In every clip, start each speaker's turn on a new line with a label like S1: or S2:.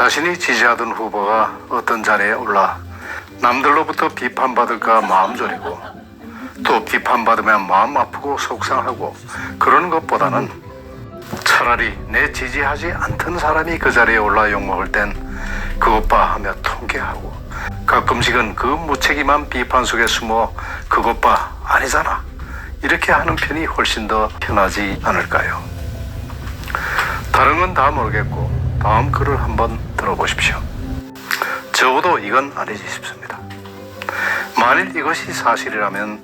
S1: 자신이 지지하던 후보가 어떤 자리에 올라 남들로부터 비판받을까 마음 졸이고 또 비판받으면 마음 아프고 속상하고 그러는 것보다는 차라리 내 지지하지 않던 사람이 그 자리에 올라 욕먹을 땐 그것 봐 하며 통쾌하고 가끔씩은 그 무책임한 비판 속에 숨어 그것 봐 아니잖아 이렇게 하는 편이 훨씬 더 편하지 않을까요? 다른 건 다 모르겠고 다음 글을 한번 들어보십시오. 적어도 이건 아니지 싶습니다. 만일 이것이 사실이라면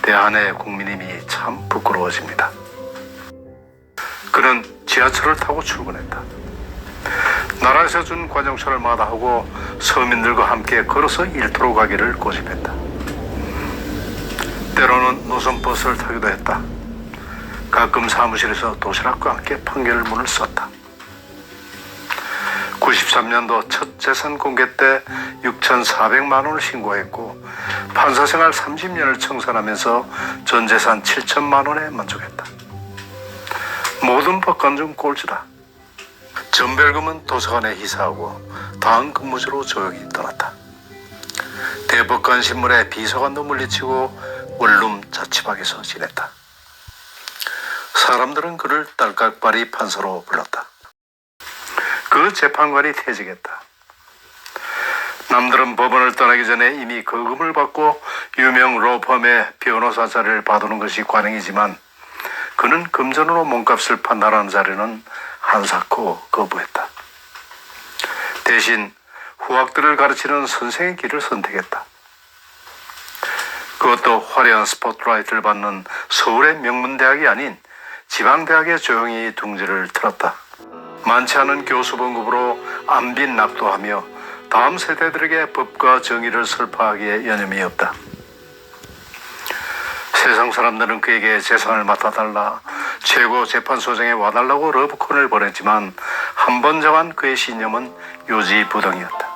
S1: 대한의 국민님이 참 부끄러워집니다. 그는 지하철을 타고 출근했다. 나라에서 준 관용차를 마다하고 서민들과 함께 걸어서 일터로 가기를 고집했다. 때로는 노선버스를 타기도 했다. 가끔 사무실에서 도시락과 함께 판결문을 썼다. 93년도 첫 재산 공개 때 6,400만 원을 신고했고 판사 생활 30년을 청산하면서 전 재산 7천만 원에 만족했다. 모든 법관 중 꼴찌다. 전별금은 도서관에 희사하고 다음 근무지로 조용히 떠났다. 대법관 신문에 비서관도 물리치고 원룸 자취방에서 지냈다. 사람들은 그를 딸깍바리 판사로 불렀다. 그 재판관이 퇴직했다. 남들은 법원을 떠나기 전에 이미 거금을 받고 유명 로펌의 변호사 자리를 봐두는 것이 관행이지만 그는 금전으로 몸값을 판단하는 자리는 한사코 거부했다. 대신 후학들을 가르치는 선생의 길을 선택했다. 그것도 화려한 스포트라이트를 받는 서울의 명문대학이 아닌 지방대학에 조용히 둥지를 틀었다. 많지 않은 교수 봉급으로 안빈 낙도하며 다음 세대들에게 법과 정의를 설파하기에 여념이 없다. 세상 사람들은 그에게 재산을 맡아달라, 최고 재판소장에 와달라고 러브콜을 보냈지만 한 번 정한 그의 신념은 요지부동이었다.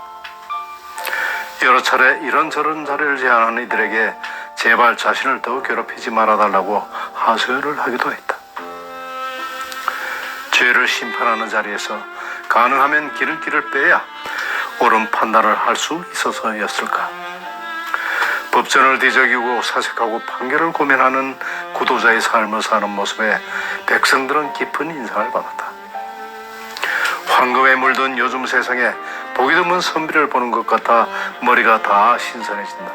S1: 여러 차례 이런저런 자리를 제안하는 이들에게 제발 자신을 더 괴롭히지 말아달라고 하소연을 하기도 했다. 죄를 심판하는 자리에서 가능하면 길을 빼야 옳은 판단을 할 수 있어서였을까. 법전을 뒤적이고 사색하고 판결을 고민하는 구도자의 삶을 사는 모습에 백성들은 깊은 인상을 받았다. 황금에 물든 요즘 세상에 보기 드문 선비를 보는 것 같아 머리가 다 신선해진다.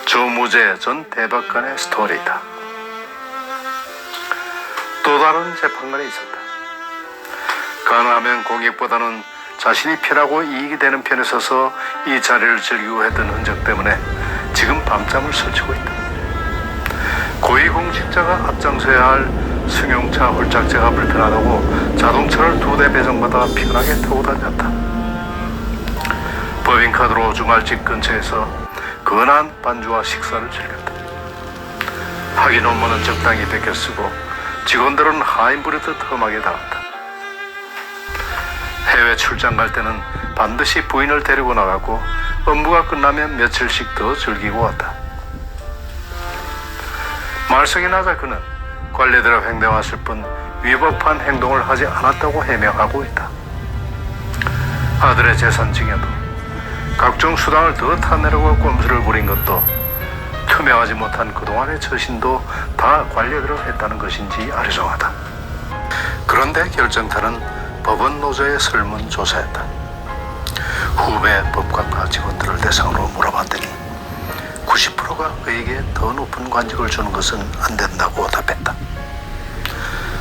S1: 조무제 전 대법관의 스토리다. 또 다른 재판관이 있었다. 가능하면 공익보다는 자신이 편하고 이익이 되는 편에 서서 이 자리를 즐기고 했던 흔적 때문에 지금 밤잠을 설치고 있다. 고위공직자가 앞장서야 할 승용차 홀짝제가 불편하다고 자동차를 2대 배정받아 편하게 타고 다녔다. 법인카드로 주말집 근처에서 근한 반주와 식사를 즐겼다. 학위 논문은 적당히 베껴 쓰고 직원들은 하인 부리듯 험하게 당한다. 해외 출장 갈 때는 반드시 부인을 데리고 나가고 업무가 끝나면 며칠씩 더 즐기고 왔다. 말썽이 나자 그는 관리들의 횡령했을 뿐 위법한 행동을 하지 않았다고 해명하고 있다. 아들의 재산 증여도 각종 수당을 더 타내려고 꼼수를 부린 것도 투명하지 못한 그동안의 처신도 다 관리들을 했다는 것인지 아리송하다. 그런데 결정타는 법원 노조의 설문조사였다. 후배 법관과 직원들을 대상으로 물어봤더니 90%가 그에게 더 높은 관직을 주는 것은 안 된다고 답했다.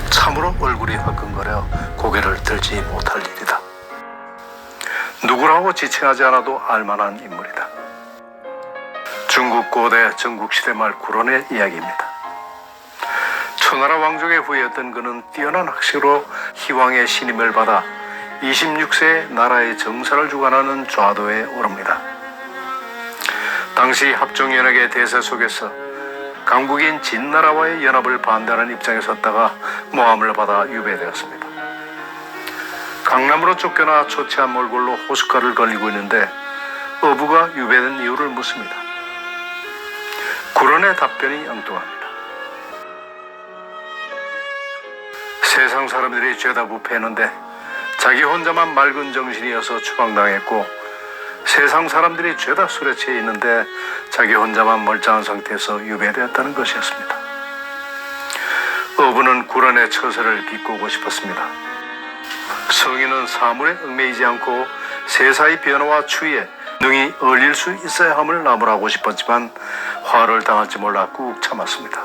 S1: 참으로 얼굴이 화끈거려 고개를 들지 못할 일이다. 누구라고 지칭하지 않아도 알만한 인물이다. 중국 고대 전국시대 말 구론의 이야기입니다. 초나라 왕족의 후예였던 그는 뛰어난 학식으로 희왕의 신임을 받아 26세에 나라의 정사를 주관하는 좌도에 오릅니다. 당시 합종연합의 대세 속에서 강국인 진나라와의 연합을 반대하는 입장에 섰다가 모함을 받아 유배되었습니다. 강남으로 쫓겨나 초췌한 몰골로 호숫가를 걸리고 있는데 어부가 유배된 이유를 묻습니다. 구론의 답변이 엉뚱합니다. 세상 사람들이 죄다 부패했는데 자기 혼자만 맑은 정신이어서 추방당했고 세상 사람들이 죄다 술에 취해 있는데 자기 혼자만 멀쩡한 상태에서 유배되었다는 것이었습니다. 어부는 구란의 처세를 비꼬고 싶었습니다. 성인은 사물에 얽매이지 않고 세사의 변화와 추위에 능히 얼릴 수 있어야 함을 나무라고 싶었지만 화를 당할지 몰라 꾹 참았습니다.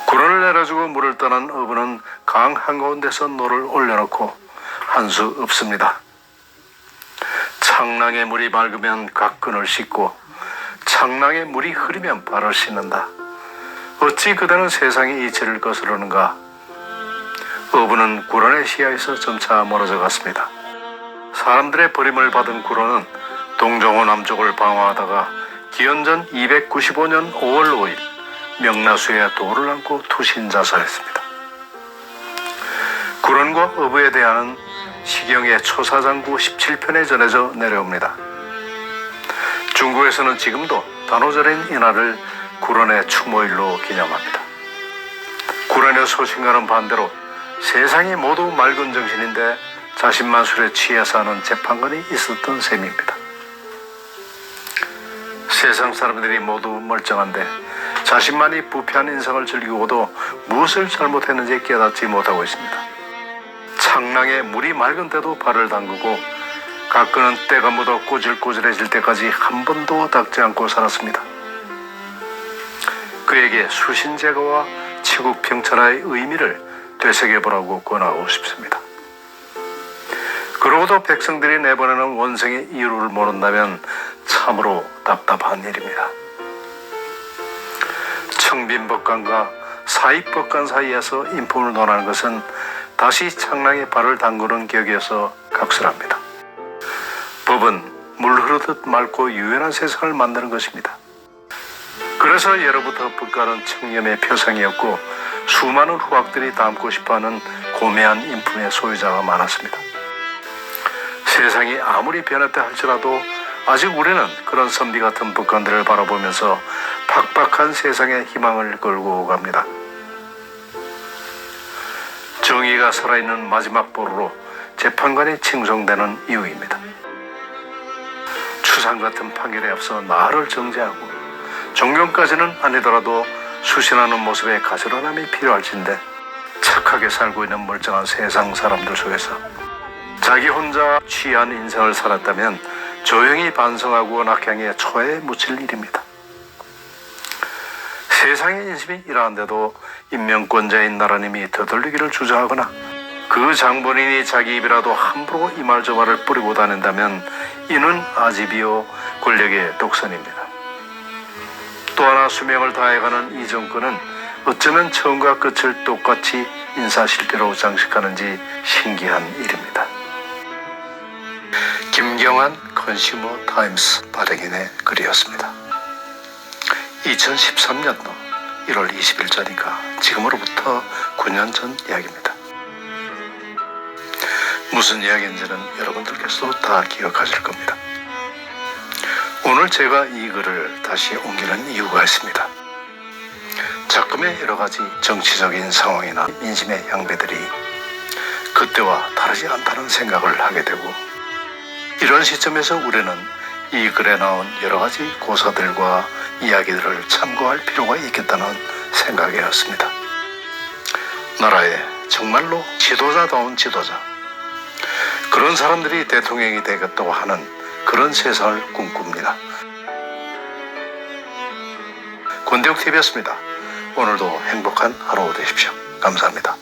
S1: 구런을 내려주고 물을 떠난 어부는 강 한가운데서 노를 올려놓고 한 수 없습니다. 창랑의 물이 맑으면 각근을 씻고 창랑의 물이 흐리면 발을 씻는다. 어찌 그대는 세상의 이치를 거스르는가. 어부는 구런의 시야에서 점차 멀어져 갔습니다. 사람들의 버림을 받은 구런은 동정호 남쪽을 방황하다가 기원전 295년 5월 5일 명나수에 돌을 안고 투신자살했습니다. 구런과 어부에 대한 시경의 초사장구 17편에 전해져 내려옵니다. 중국에서는 지금도 단오절인 이날을 구런의 추모일로 기념합니다. 구런의 소신과는 반대로 세상이 모두 맑은 정신인데 자신만 술에 취해서 하는 재판관이 있었던 셈입니다. 세상 사람들이 모두 멀쩡한데 자신만이 부패한 인생을 즐기고도 무엇을 잘못했는지 깨닫지 못하고 있습니다. 창랑에 물이 맑은 때도 발을 담그고 가끔은 때가 묻어 꼬질꼬질해질 때까지 한 번도 닦지 않고 살았습니다. 그에게 수신제거와 치국평천하의 의미를 되새겨보라고 권하고 싶습니다. 그러고도 백성들이 내보내는 원성의 이유를 모른다면 참으로 답답한 일입니다. 청빈법관과 사입법관 사이에서 인품을 논하는 것은 다시 창랑에 발을 담그는 격이어서 각설합니다. 법은 물 흐르듯 맑고 유연한 세상을 만드는 것입니다. 그래서 예로부터 법관은 청렴의 표상이었고 수많은 후학들이 닮고 싶어하는 고매한 인품의 소유자가 많았습니다. 세상이 아무리 변했다 할지라도 아직 우리는 그런 선비 같은 법관들을 바라보면서 팍팍한 세상의 희망을 걸고 갑니다. 정의가 살아있는 마지막 보루로 재판관이 칭송되는 이유입니다. 추상 같은 판결에 앞서 나를 정죄하고 존경까지는 아니더라도 수신하는 모습에 가지런함이 필요할진데 착하게 살고 있는 멀쩡한 세상 사람들 속에서 자기 혼자 취한 인생을 살았다면 조용히 반성하고 낙향의 초에 묻힐 일입니다. 세상의 인심이 이러한데도 인명권자인 나라님이 되돌리기를 주저하거나 그 장본인이 자기 입이라도 함부로 이 말 저 말을 뿌리고 다닌다면 이는 아집이요 권력의 독선입니다. 또 하나 수명을 다해가는 이 정권은 어쩌면 처음과 끝을 똑같이 인사실패로 장식하는지 신기한 일입니다. 김경환 컨슈머 타임스 발행인의 글이었습니다. 2013년도 1월 20일자니까 지금으로부터 9년 전 이야기입니다. 무슨 이야기인지는 여러분들께서도 다 기억하실 겁니다. 오늘 제가 이 글을 다시 옮기는 이유가 있습니다. 작금의 여러 가지 정치적인 상황이나 민심의 향배들이 그때와 다르지 않다는 생각을 하게 되고 이런 시점에서 우리는 이 글에 나온 여러 가지 고사들과 이야기들을 참고할 필요가 있겠다는 생각이었습니다. 나라에 정말로 지도자다운 지도자, 그런 사람들이 대통령이 되겠다고 하는 그런 세상을 꿈꿉니다. 권대욱TV였습니다. 오늘도 행복한 하루 되십시오. 감사합니다.